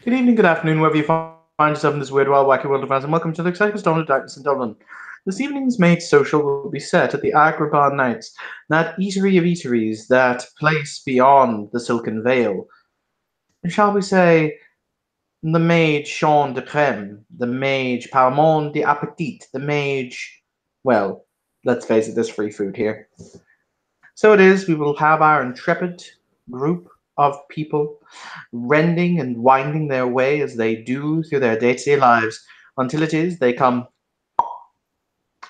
Good evening, good afternoon, wherever you find yourself in this weird, wild, wacky world of fans, and welcome to the exciting Storm of Darkness in Dublin. This evening's maid social will be set at the Agrabah Nights, that eatery of eateries, that place beyond the silken veil. Shall we say, the mage Sean de Creme, the mage Palmon de Appetit, the mage. Well, let's face it, there's free food here. So it is, we will have our intrepid group of people rending and winding their way as they do through their day-to-day lives until it is they come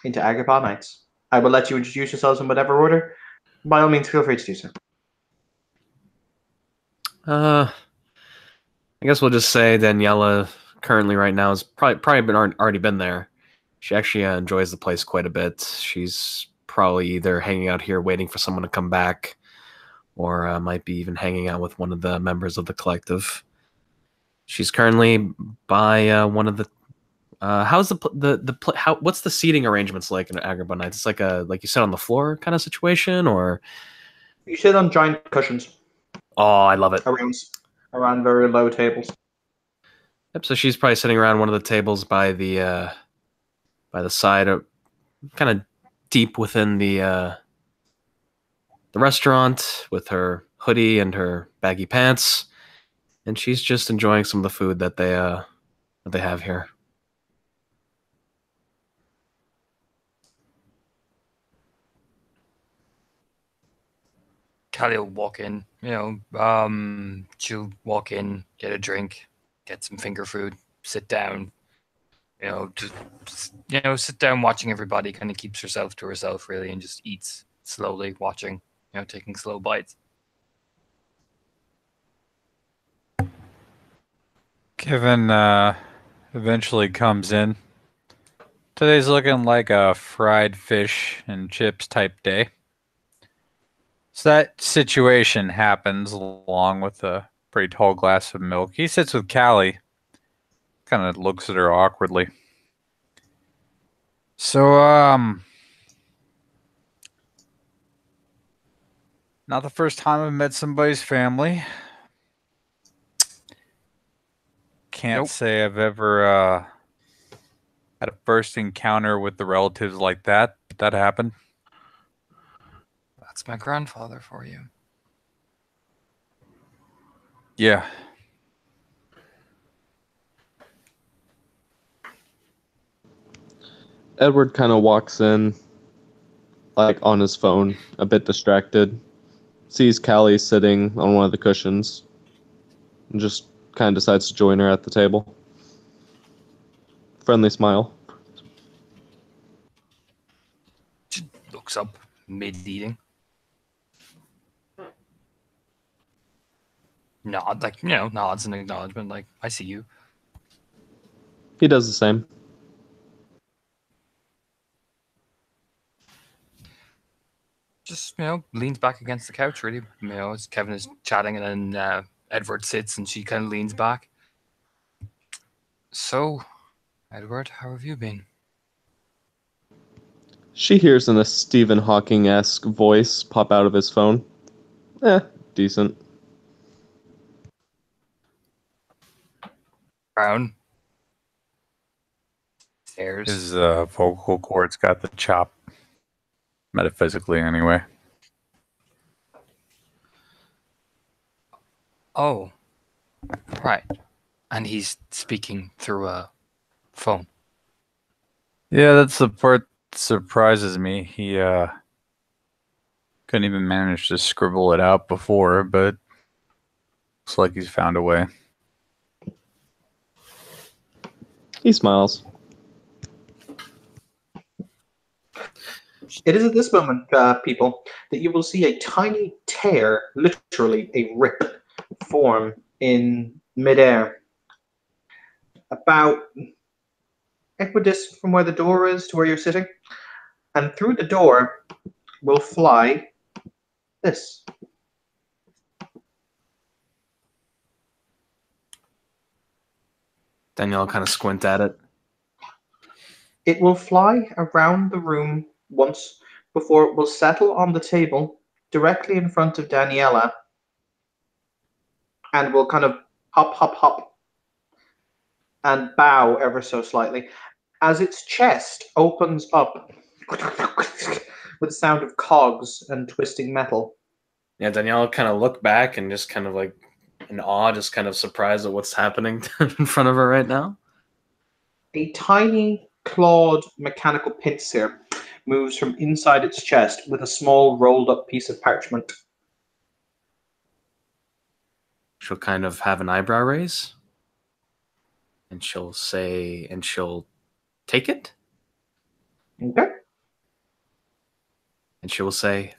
into Agrabah Nights. I will let you introduce yourselves in whatever order. By all means, feel free to do so. I guess we'll just say Daniela currently right now has probably already been there. She actually enjoys the place quite a bit. She's probably either hanging out here waiting for someone to come back, or might be even hanging out with one of the members of the collective. She's currently by one of the. How's what's the seating arrangements like in Agrabah Nights? It's like you sit on the floor kind of situation, or You sit on giant cushions oh, I love it. around very low tables. Yep. So she's probably sitting around one of the tables by the side of kind of deep within the restaurant with her hoodie and her baggy pants, and she's just enjoying some of the food that they have here. Callie will walk in, she'll walk in, get a drink, get some finger food, sit down, sit down watching everybody, kind of keeps herself to herself really and just eats slowly, watching, taking slow bites. Kevin eventually comes in. Today's looking like a fried fish and chips type day. So that situation happens along with a pretty tall glass of milk. He sits with Callie, kind of looks at her awkwardly. So, not the first time I've met somebody's family. Can't say I've ever had a first encounter with the relatives like that, but that happened. That's my grandfather for you. Yeah. Edward kind of walks in, like on his phone, a bit distracted. Sees Callie sitting on one of the cushions, and just kind of decides to join her at the table. Friendly smile. She looks up mid-eating. Nods in acknowledgement, like, I see you. He does the same. Just, leans back against the couch, really. As Kevin is chatting, and then Edward sits and she kind of leans back. So, Edward, how have you been? She hears in a Stephen Hawking-esque voice pop out of his phone. Decent. Brown stares. His vocal cords got the chop. Metaphysically, anyway. Oh, right. And he's speaking through a phone. Yeah, that's the part that surprises me. He couldn't even manage to scribble it out before, but looks like he's found a way. He smiles. It is at this moment, people, that you will see a tiny tear, literally a rip, form in midair. About equidistant from where the door is to where you're sitting. And through the door will fly this. Danielle kind of squint at it. It will fly around the room once before it will settle on the table directly in front of Daniela and will kind of hop, hop, hop and bow ever so slightly as its chest opens up with the sound of cogs and twisting metal. Yeah, Danielle kind of look back and just kind of like in awe, just kind of surprised at what's happening in front of her right now. A tiny clawed mechanical pincer moves from inside its chest with a small rolled up piece of parchment. She'll kind of have an eyebrow raise. And she'll say, and she'll take it. Okay. And she will say,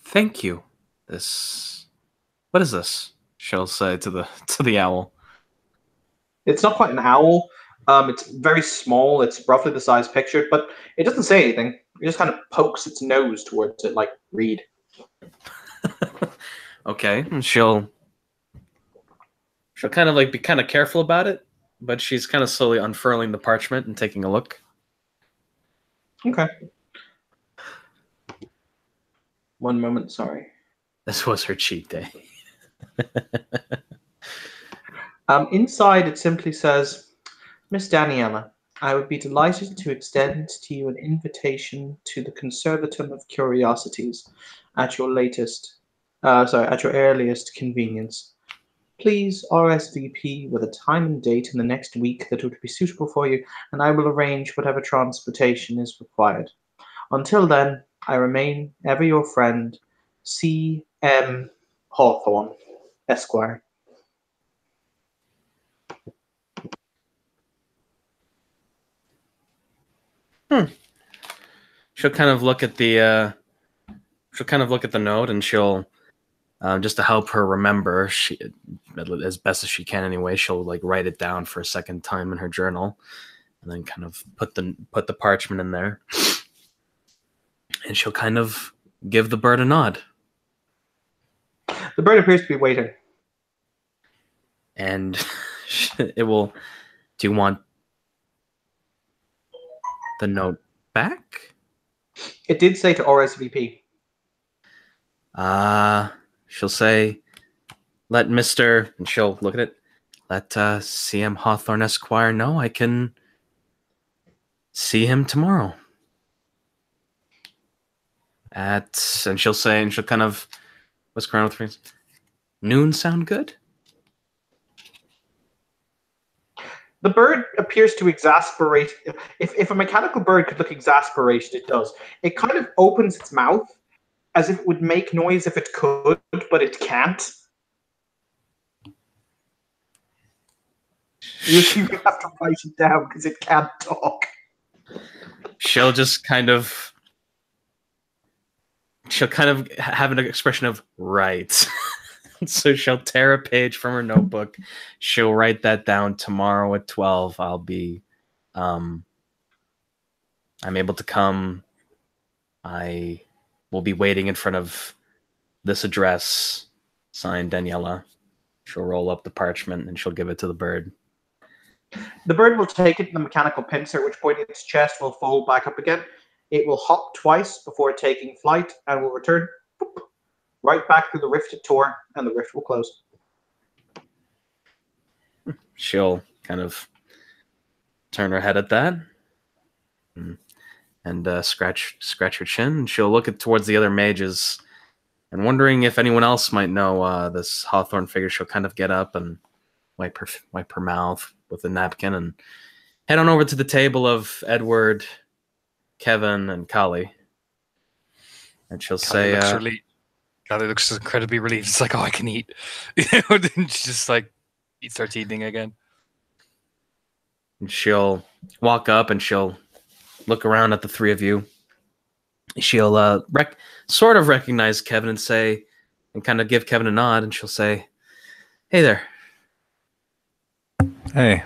thank you. What is this? She'll say to the owl. It's not quite an owl. It's very small. It's roughly the size pictured, but it doesn't say anything. It just kind of pokes its nose towards it, like, read. Okay, and she'll kind of like be kind of careful about it, but she's kind of slowly unfurling the parchment and taking a look. Okay. One moment, sorry. This was her cheat day. Inside, it simply says, Miss Daniela, I would be delighted to extend to you an invitation to the Conservatum of Curiosities at your earliest convenience. Please RSVP with a time and date in the next week that would be suitable for you, and I will arrange whatever transportation is required. Until then, I remain ever your friend, C.M. Hawthorne, Esquire. She'll kind of look at the note, and she'll just to help her remember, she as best as she can anyway, she'll like write it down for a second time in her journal, and then kind of put the parchment in there, and she'll kind of give the bird a nod. The bird appears to be waiting. And it will. Do you want the note back? It did say to RSVP. She'll say, let Mr. and she'll look at it. Let C.M. Hawthorne Esquire know I can see him tomorrow. And she'll say, and she'll kind of whisk around with her. Noon sound good? The bird appears to exasperate. If a mechanical bird could look exasperated, it does. It kind of opens its mouth as if it would make noise if it could, but it can't. You have to write it down because it can't talk. She'll kind of have an expression of right. So she'll tear a page from her notebook. She'll write that down. Tomorrow at 12, I'll be I'm able to come. I will be waiting in front of this address, signed Daniela. She'll roll up the parchment and she'll give it to the bird. The bird will take it in the mechanical pincer, at which point its chest will fold back up again. It will hop twice before taking flight and will return right back through the rifted door, and the rift will close. She'll kind of turn her head at that and scratch her chin, and she'll look towards the other mages, and wondering if anyone else might know this Hawthorne figure. She'll kind of get up and wipe her mouth with a napkin and head on over to the table of Edward, Kevin, and Kali. And she'll say, Kali looks incredibly relieved. It's like, oh, I can eat. Then she just like starts eating again. And she'll walk up and she'll look around at the three of you. She'll sort of recognize Kevin and say, and kind of give Kevin a nod, and she'll say, hey there. Hey.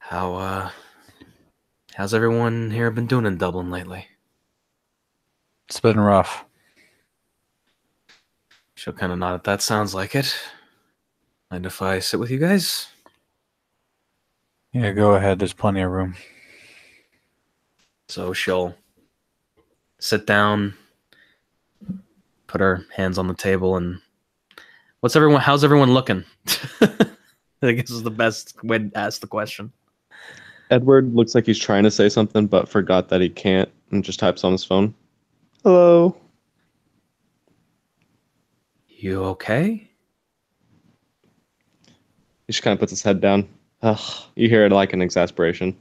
How's everyone here been doing in Dublin lately? It's been rough. She'll kind of nod at that. Sounds like it. Mind if I sit with you guys? Yeah, go ahead. There's plenty of room. So she'll sit down, put her hands on the table, and How's everyone looking? I guess is the best way to ask the question. Edward looks like he's trying to say something, but forgot that he can't and just types on his phone. Hello. You okay? He just kind of puts his head down. Ugh, you hear it like an exasperation.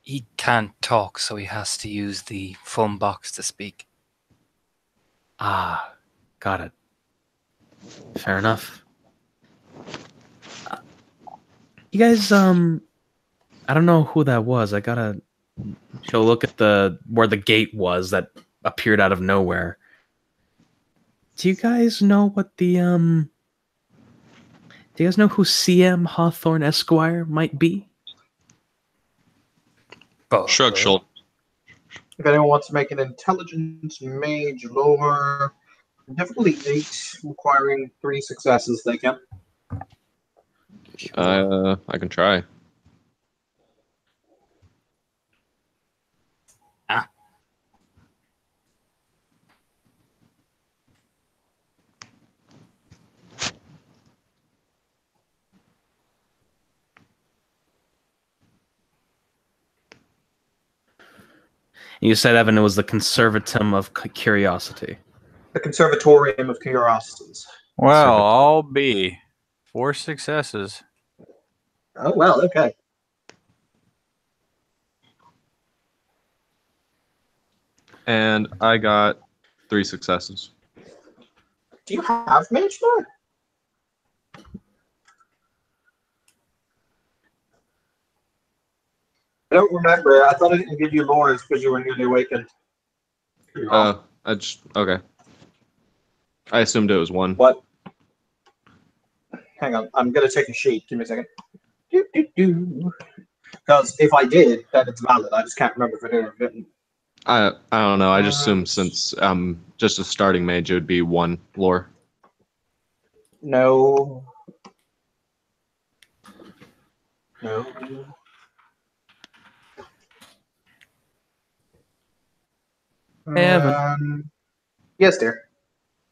He can't talk, so he has to use the phone box to speak. Ah, got it. Fair enough. You guys, I don't know who that was. I gotta go look at where the gate was that appeared out of nowhere. Do you guys know what the do you guys know who CM Hawthorne Esquire might be? Shrug shoulder. If anyone wants to make an intelligence mage lore, difficulty 8, requiring 3 successes, they can. I can try. You said, Evan, it was the Conservatum of Curiosity. The Conservatorium of Curiosities. Well, I'll be 4 successes. Oh, well, okay. And I got 3 successes. Do you have mage lore? I don't remember. I thought I didn't give you lores because you were newly awakened. Okay. I assumed it was 1. What? Hang on. I'm going to take a sheet. Give me a second. Because if I did, then it's valid. I just can't remember if I did or didn't. I don't know. I just assumed since just a starting mage, it would be 1 lore. No. No. Hey, Evan. Yes, dear.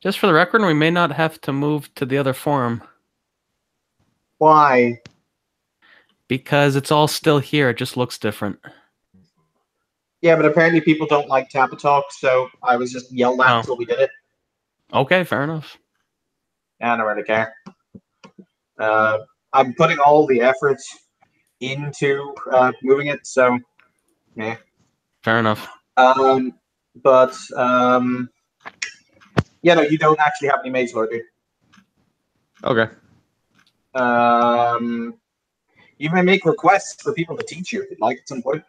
Just for the record, we may not have to move to the other forum. Why? Because it's all still here. It just looks different. Yeah, but apparently people don't like Tappa Talk, so I was just yelled at until we did it. Okay, fair enough. I don't really care. I'm putting all the effort into moving it, so yeah. Fair enough. But yeah, no, you don't actually have any mage lore, dude. Okay. You may make requests for people to teach you if you'd like at some point.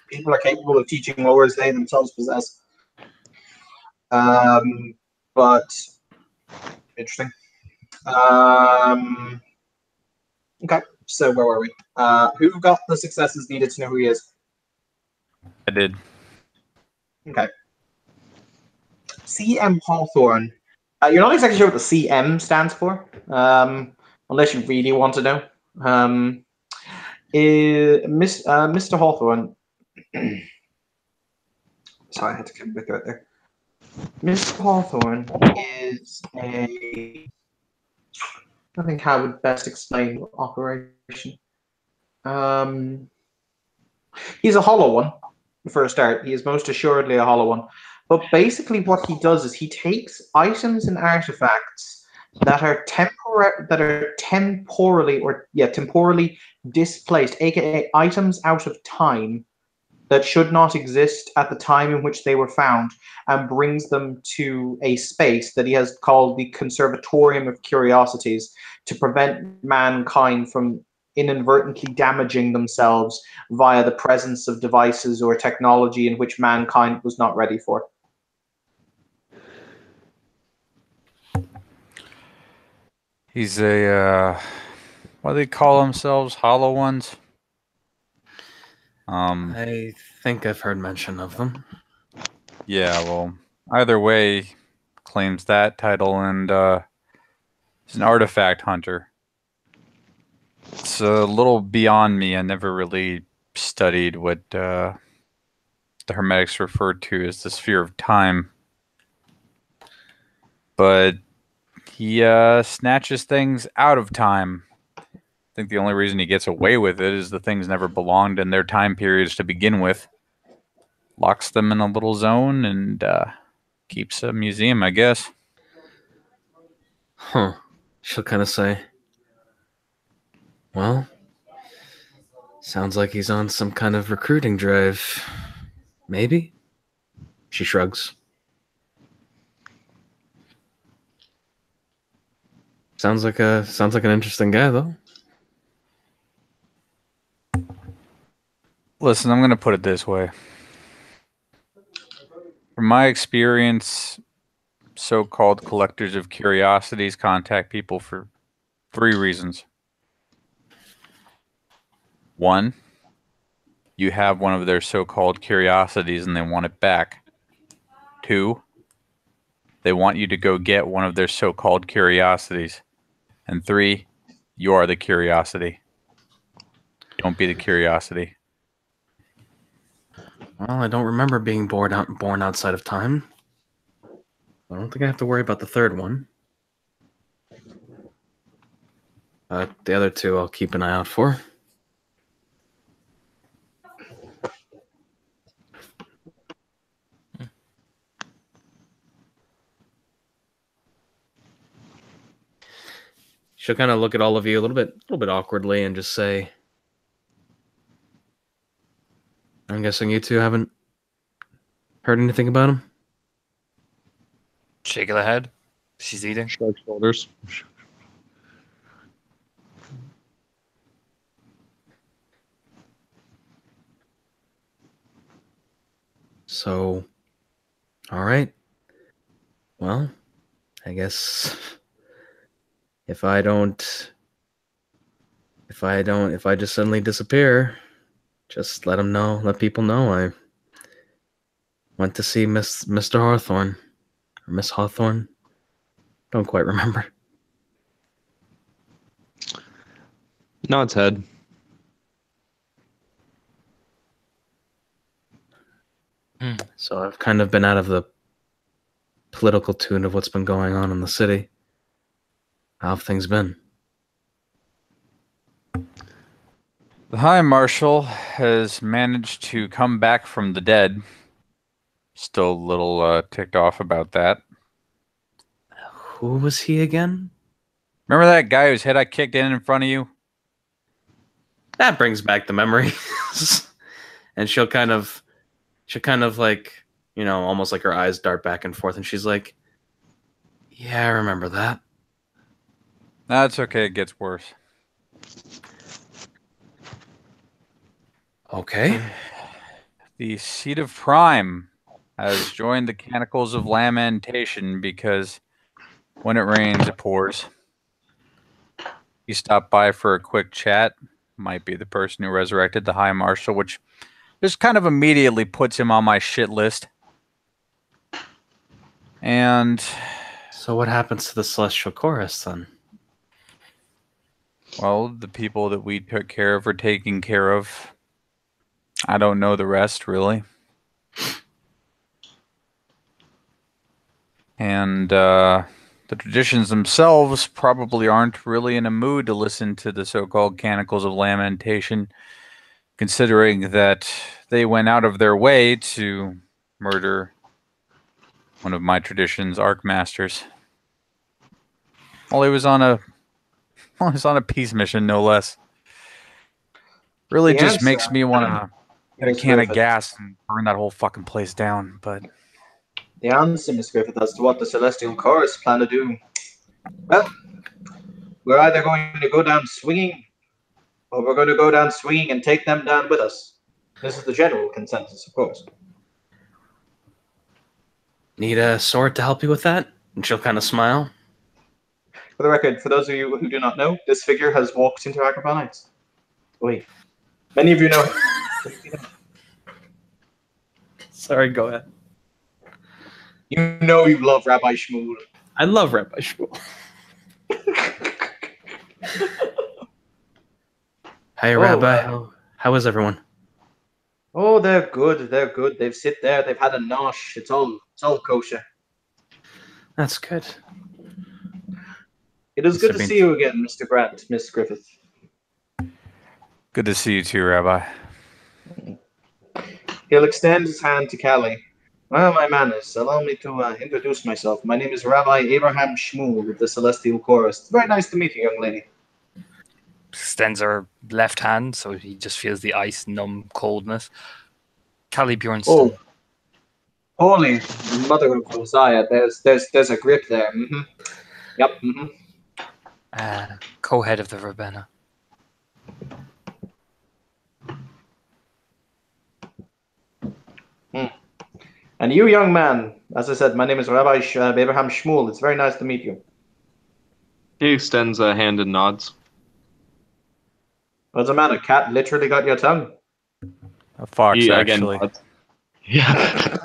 People are capable of teaching lore as they themselves possess. But interesting. Okay, so where were we? Who got the successes needed to know who he is? I did. Okay. CM Hawthorne. You're not exactly sure what the CM stands for, unless you really want to know. Mr. Hawthorne. Sorry, I had to come back out there. Mr. Hawthorne is a. I think how I would best explain the operation. He's a hollow one, for a start. He is most assuredly a hollow one. But basically what he does is he takes items and artifacts that are temporally displaced, aka items out of time that should not exist at the time in which they were found, and brings them to a space that he has called the Conservatorium of Curiosities to prevent mankind from inadvertently damaging themselves via the presence of devices or technology in which mankind was not ready for. He's a, what do they call themselves? Hollow ones? I think I've heard mention of them. Yeah, well, either way, claims that title, and he's an artifact hunter. It's a little beyond me. I never really studied what the Hermetics refer to as the sphere of time. But he snatches things out of time. I think the only reason he gets away with it is the things never belonged in their time periods to begin with. Locks them in a little zone and keeps a museum, I guess. Huh. She'll kind of say, well, sounds like he's on some kind of recruiting drive. Maybe? She shrugs. Sounds like an interesting guy, though. Listen, I'm going to put it this way. From my experience, so-called collectors of curiosities contact people for 3 reasons. 1, you have one of their so-called curiosities and they want it back. 2, they want you to go get one of their so-called curiosities. And 3, you are the curiosity. Don't be the curiosity. Well, I don't remember being born outside of time. I don't think I have to worry about the third one. The other 2 I'll keep an eye out for. She'll kind of look at all of you a little bit awkwardly and just say, I'm guessing you 2 haven't heard anything about him? Shake of the head. She's eating. Shrug shoulders. So, all right. Well, I guess if I just suddenly disappear, just let people know I went to see Mr. Hawthorne, or Miss Hawthorne. Don't quite remember. Nods head. So I've kind of been out of the political tune of what's been going on in the city. How have things been? The High Marshal has managed to come back from the dead. Still a little ticked off about that. Who was he again? Remember that guy whose head I kicked in front of you? That brings back the memories. And she'll kind of like, almost like her eyes dart back and forth, and she's like, yeah, I remember that. That's okay, it gets worse. Okay. The Seat of Prime has joined the Canticles of Lamentation because when it rains, it pours. He stopped by for a quick chat. Might be the person who resurrected the High Marshal, which just kind of immediately puts him on my shit list. And so what happens to the Celestial Chorus then? Well, the people that we took care of are taken care of. I don't know the rest, really. And the traditions themselves probably aren't really in a mood to listen to the so-called Canticles of Lamentation, considering that they went out of their way to murder one of my tradition's Archmasters. Well, he was on a peace mission, no less. Really The just answer- makes me want to get a Miss can of Griffith. gas and burn that whole fucking place down. But The answer, Miss Griffith, as to what the Celestial Chorus plan to do. Well, we're either going to go down swinging, or we're going to go down swinging and take them down with us. This is the general consensus, of course. Need a sword to help you with that? And she'll kind of smile. For the record, for those of you who do not know, this figure has walked into Agrabah Nights. Wait. Many of you know him. Sorry, go ahead. You know you love Rabbi Shmuel. I love Rabbi Shmuel. Hey, Oh, Rabbi. How is everyone? Oh, they're good. They're good. They've sit there. They've had a nosh. It's all kosher. That's good. It is Must good have to been- see you again, Mr. Grant, Miss Griffith. Good to see you too, Rabbi. He'll extend his hand to Callie. Well, my manners, allow me to introduce myself. My name is Rabbi Abraham Shmuel with the Celestial Chorus. It's very nice to meet you, young lady. Extends her left hand, so he just feels the ice numb coldness. Callie Bjornston. Oh, holy mother of Messiah! There's a grip there. Mm-hmm. Yep. Mm-hmm. Co-head of the Verbena. And you, young man, as I said, my name is Rabbi Abraham Shmuel. It's very nice to meet you. He extends a hand and nods. What's the matter? Cat literally got your tongue. A fox, He again actually. nods. Yeah.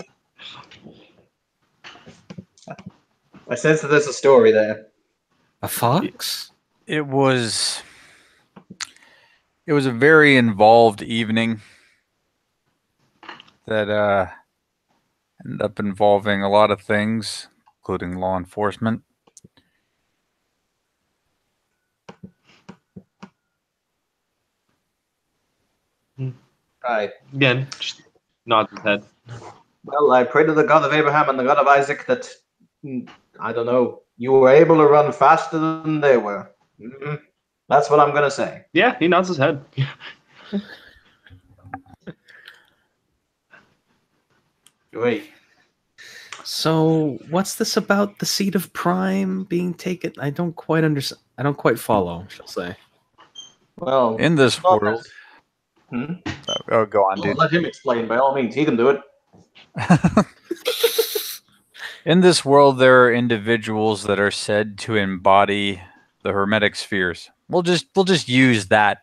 I sense that there's a story there. A fox? It was a very involved evening that ended up involving a lot of things, including law enforcement. Right. Again, just nods his head. Well, I pray to the God of Abraham and the God of Isaac that, I don't know, you were able to run faster than they were. Mm-hmm. That's what I'm going to say. Yeah, he nods his head. Wait. So, what's this about the seed of Prime being taken? I don't quite understand. I don't quite follow, shall say. Well, In this not world, Hmm? oh, go on, Well, dude. let him explain by all means. He can do it. In this world, there are individuals that are said to embody the Hermetic spheres. We'll just use that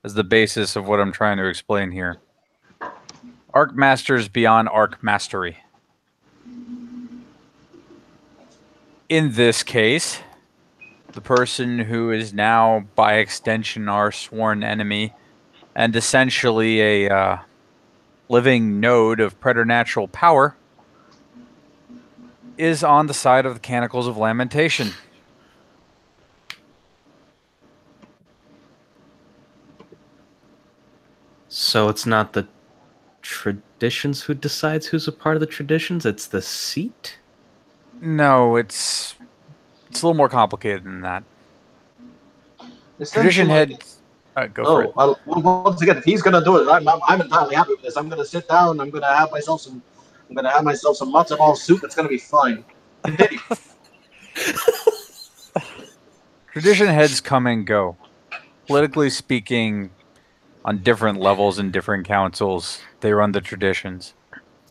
as the basis of what I'm trying to explain here. Arc Masters beyond Arc Mastery. In this case, the person who is now, by extension, our sworn enemy, and essentially a living node of preternatural power, is on the side of the Canticles of Lamentation. So it's not the traditions who decides who's a part of the traditions, it's the seat? No, it's a little more complicated than that. Tradition Essentially- head. Go for it. Well, once again, if he's going to do it, I'm entirely happy with this. I'm going to sit down. I'm going to have myself some matzo ball soup. It's going to be fine. Continue. Tradition heads come and go. Politically speaking, on different levels in different councils, they run the traditions.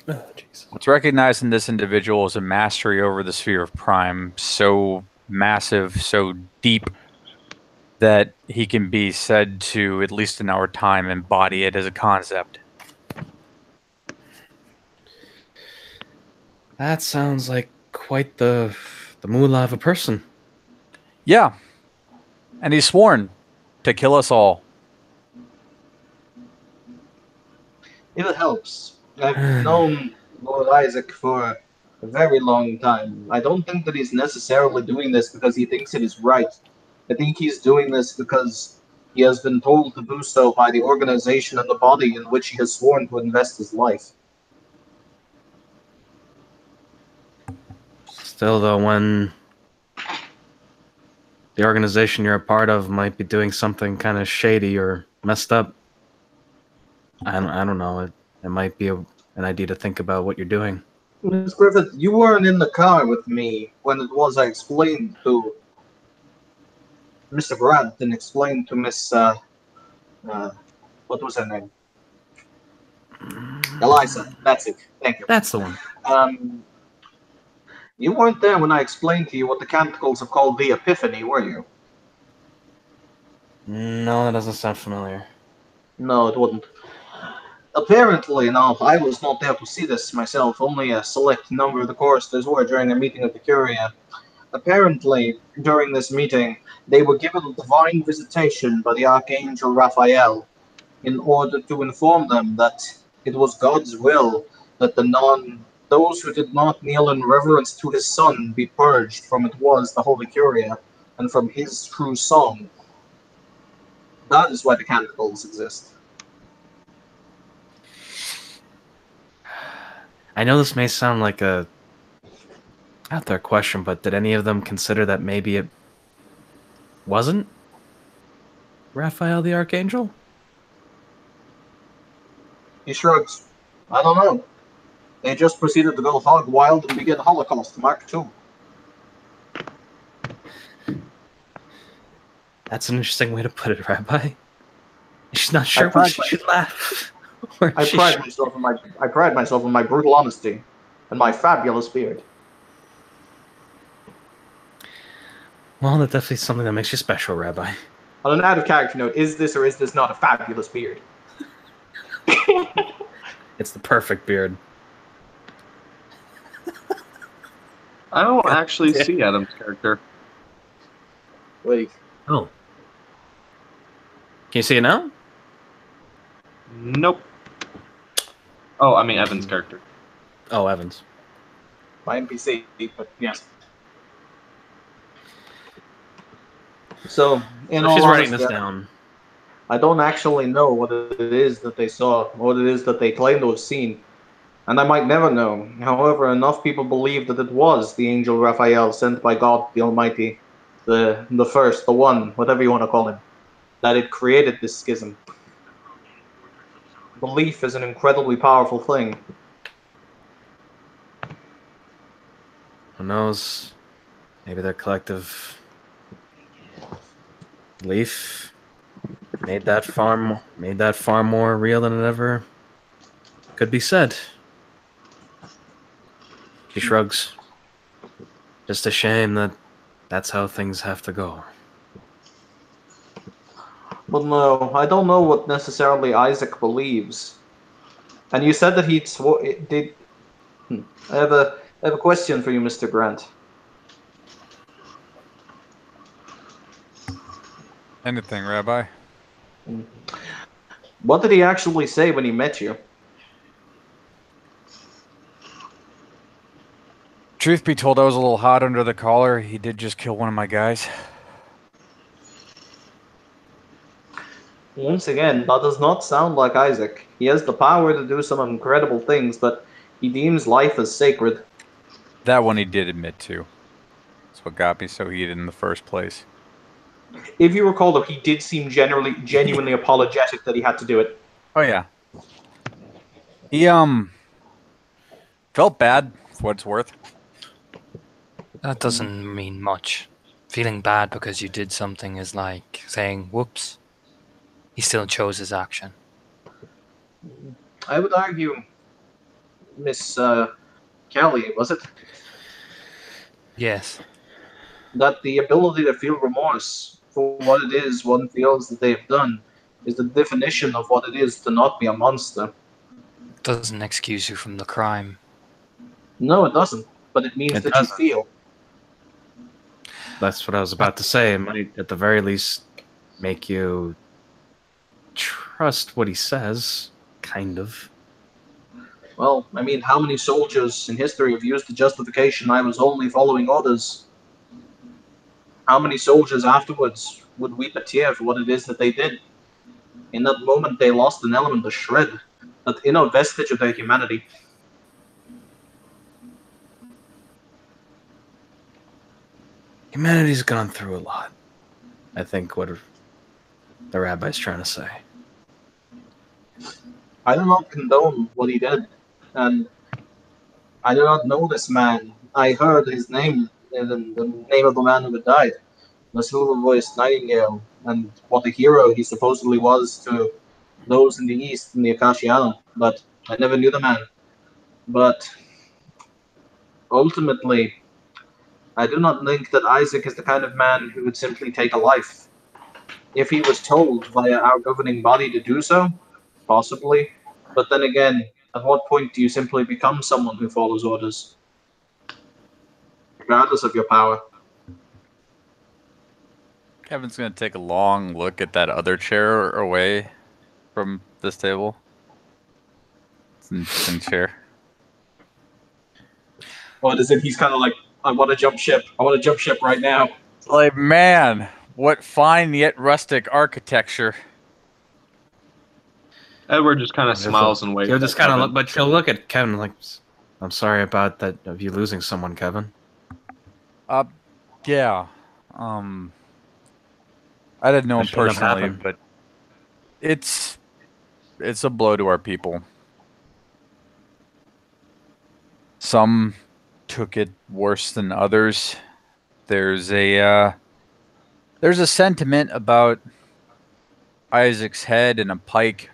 Oh, jeez. What's recognized in this individual is a mastery over the sphere of Prime, so massive, so deep, that he can be said to, at least in our time, embody it as a concept. That sounds like quite the moolah of a person. Yeah. And he's sworn to kill us all. If it helps, I've known Lord Isaac for a very long time. I don't think that he's necessarily doing this because he thinks it is right. I think he's doing this because he has been told to do so by the organization and the body in which he has sworn to invest his life. Still, though, when the organization you're a part of might be doing something kind of shady or messed up, I don't know. It might be an idea to think about what you're doing. Miss Griffith, you weren't in the car with me when it was I explained to Mr. Grant and explained to Miss, what was her name? Eliza. That's it. Thank you. That's the one. You weren't there when I explained to you what the Canticles have called the Epiphany, were you? No, that doesn't sound familiar. No, it wouldn't. Apparently, no, I was not there to see this myself. Only a select number of the choristers were during a meeting of the Curia. Apparently, during this meeting, they were given a divine visitation by the Archangel Raphael in order to inform them that it was God's will that those who did not kneel in reverence to his son be purged from it was the Holy Curia, and from his true song. That is why the canticles exist. I know this may sound like a out there question, but did any of them consider that maybe it wasn't Raphael the Archangel? He shrugs. I don't know. They just proceeded to go hog wild and begin Holocaust Mark II. That's an interesting way to put it, Rabbi. She's not sure when she should laugh. I pride myself in my brutal honesty and my fabulous beard. Well, that's definitely something that makes you special, Rabbi. On an out-of-character note, is this or is this not a fabulous beard? It's the perfect beard. I don't actually see Adam's character. Wait. Oh. Can you see it now? Nope. Oh, I mean Evan's character. Oh, Evans. My NPC, but yes. So, She's writing this down. I don't actually know what it is that they saw, what it is that they claim to have seen. And I might never know. However, enough people believe that it was the angel Raphael sent by God the Almighty, the first, the one, whatever you want to call him, that it created this schism. Belief is an incredibly powerful thing. Who knows? Maybe their collective belief made that far more real than it ever could be said. She shrugs. Just a shame that that's how things have to go. Well, no, I don't know what necessarily Isaac believes. And you said that he did. I have a question for you, Mr. Grant. Anything, Rabbi? What did he actually say when he met you? Truth be told, I was a little hot under the collar. He did just kill one of my guys. Once again, that does not sound like Isaac. He has the power to do some incredible things, but he deems life as sacred. That one he did admit to. That's what got me so heated in the first place. If you recall, though, he did seem genuinely apologetic that he had to do it. Oh yeah. He felt bad for what it's worth. That doesn't mean much. Feeling bad because you did something is like saying, whoops. He still chose his action. I would argue, Miss Kelly, was it? Yes. That the ability to feel remorse for what it is one feels that they have done is the definition of what it is to not be a monster. Doesn't excuse you from the crime. No, it doesn't. But it means that you feel. That's what I was about to say. It might, at the very least, make you trust what he says, kind of. Well, I mean, how many soldiers in history have used the justification I was only following orders? How many soldiers afterwards would weep a tear for what it is that they did? In that moment, they lost an element, a shred, that inner vestige of their humanity. Humanity's gone through a lot. I think what the rabbi's trying to say. I do not condone what he did, and I do not know this man. I heard his name, the name of the man who had died, the silver-voiced Nightingale, and what a hero he supposedly was to those in the East, in the Akashiana, but I never knew the man. But ultimately, I do not think that Isaac is the kind of man who would simply take a life. If he was told via our governing body to do so, possibly. But then again, at what point do you simply become someone who follows orders? Regardless of your power. Kevin's going to take a long look at that other chair away from this table. It's sincere. What is it? He's kind of like, I want to jump ship. I want to jump ship right now. Like, man, what fine yet rustic architecture. Edward just kind of smiles and waves. He'll just at kind of Kevin. look, but she'll look at Kevin like, "I'm sorry about that of you losing someone, Kevin." Yeah. I didn't know That him shouldn't have personally, happened. but it's a blow to our people. Some took it worse than others. There's a sentiment about Isaac's head and a pike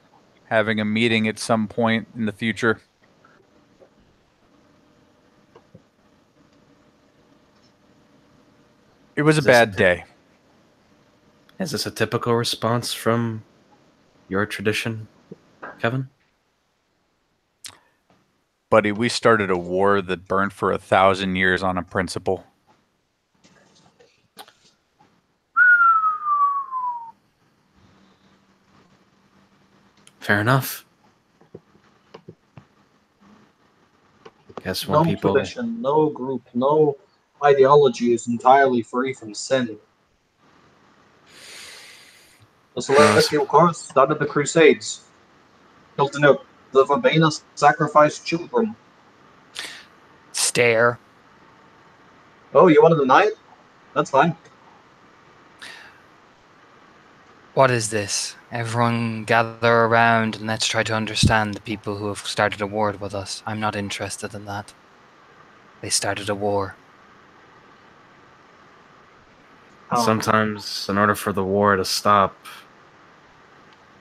having a meeting at some point in the future. It was a Is this bad day. Is this a typical response from your tradition, Kevin? Buddy, we started a war that burned for 1,000 years on a principle. Fair enough. Guess when No people tradition, no group, no ideology is entirely free from sin. The Celestial Chorus started the Crusades. Hilton Oak, the Verbena sacrificed children. Stare. Oh, you want to deny it? That's fine. What is this? Everyone gather around and let's try to understand the people who have started a war with us. I'm not interested in that. They started a war. sometimes, in order for the war to stop,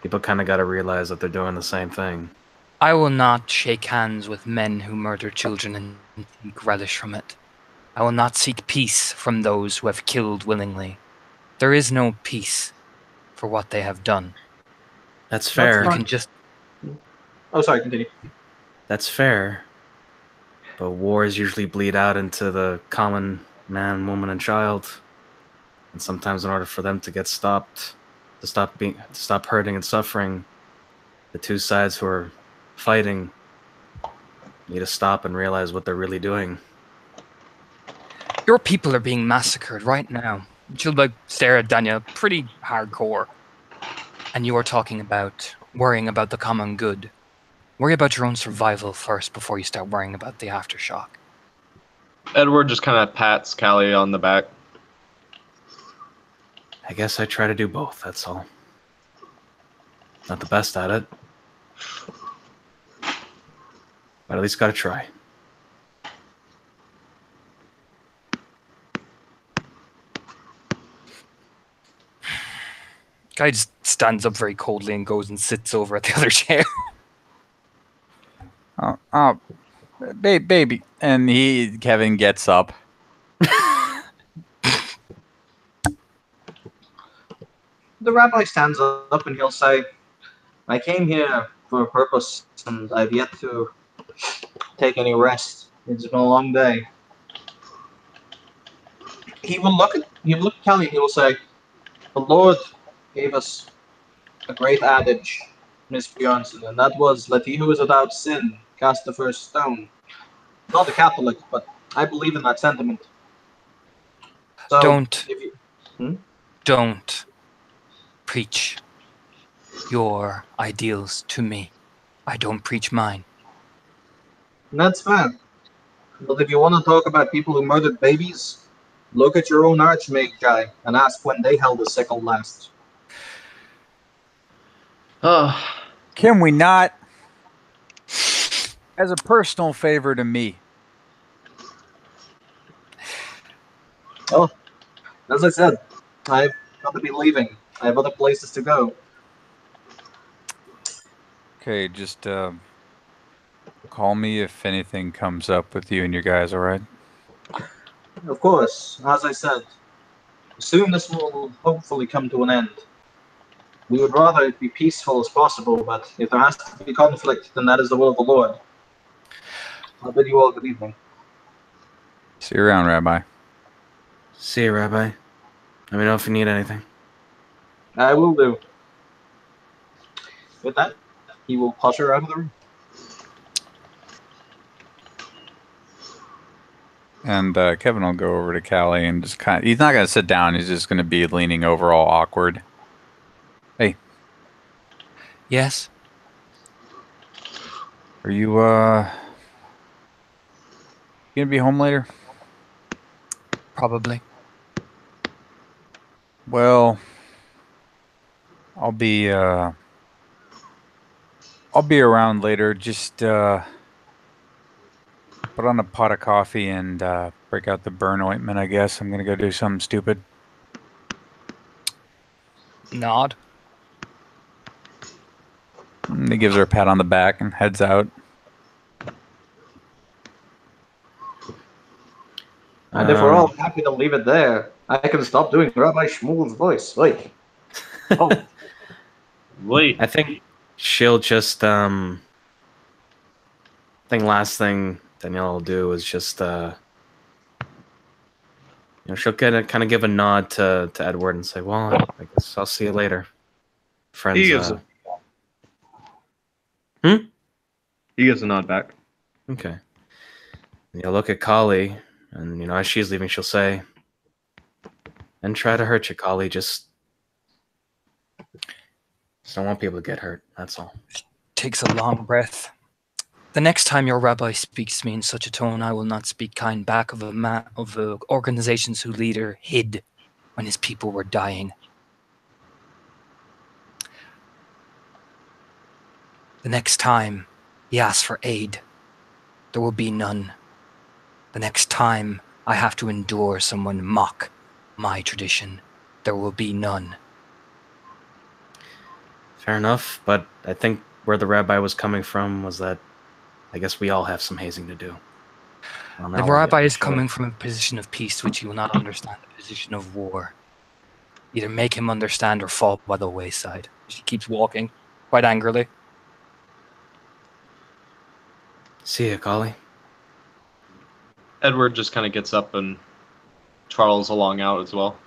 people kind of got to realize that they're doing the same thing. I will not shake hands with men who murder children and seek relish from it. I will not seek peace from those who have killed willingly. There is no peace for what they have done. That's fair. You can just... Oh, sorry, continue. That's fair. But wars usually bleed out into the common man, woman, and child. And sometimes, in order for them to get stopped, to stop hurting and suffering, the two sides who are fighting need to stop and realize what they're really doing. Your people are being massacred right now. She'll like stare at Daniel pretty hardcore. And you are talking about worrying about the common good. Worry about your own survival first before you start worrying about the aftershock. Edward just kind of pats Callie on the back. I guess I try to do both, that's all. Not the best at it. But at least gotta try. Guy just stands up very coldly and goes and sits over at the other chair. Baby. And Kevin gets up. The rabbi stands up and he'll say, I came here for a purpose, and I've yet to take any rest. It's been a long day. He will look at Kelly and he will say, the Lord gave us a great adage, Miss Bjornsson, and that was, let he who is without sin cast the first stone. Not a Catholic, but I believe in that sentiment. So, Don't preach your ideals to me. I don't preach mine. That's fair. But if you want to talk about people who murdered babies, look at your own Archmagi and ask when they held a sickle last. Can we not? As a personal favor to me. Oh, as I said, I've got to be leaving. I have other places to go. Okay, just call me if anything comes up with you and your guys, alright? Of course, as I said, soon this will hopefully come to an end. We would rather it be peaceful as possible, but if there has to be conflict, then that is the will of the Lord. I'll bid you all good evening. See you around, Rabbi. See you, Rabbi. Let me know if you need anything. I will do. With that, he will push her out of the room. And Kevin will go over to Callie and just kind of, he's not going to sit down. He's just going to be leaning over all awkward. Hey, Yes? are you going to be home later? Probably. Well, I'll be around later. Just put on a pot of coffee and break out the burn ointment, I guess. I'm going to go do something stupid. Nod. And he gives her a pat on the back and heads out. And if we're all happy to leave it there, I can stop doing Rabbi Shmuel's voice. Wait. Oh. Wait. I think she'll just I think last thing Danielle will do is just she'll kind of give a nod to Edward and say, "Well, I guess I'll see you later, friends." He gives He gives a nod back. Okay. You look at Kali, and as she's leaving, she'll say, "And try to hurt you, Kali. Just don't want people to get hurt. That's all." Takes a long breath. The next time your rabbi speaks to me in such a tone, I will not speak kind back of a organization's whose leader hid when his people were dying. The next time he asks for aid, there will be none. The next time I have to endure someone mock my tradition, there will be none. Fair enough, but I think where the rabbi was coming from was that I guess we all have some hazing to do. The rabbi is coming from a position of peace, which he will not understand the position of war. Either make him understand or fall by the wayside. She keeps walking, quite angrily. See ya, Kali. Edward just kind of gets up and charles along out as well.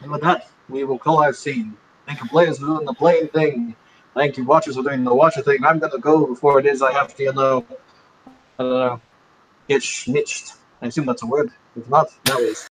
And with that, we will call our scene. Thank you, players, for doing the playing thing. Thank you, watchers, for doing the watcher thing. I'm going to go before it is I have to, get schnitched. I assume that's a word. If not, that is.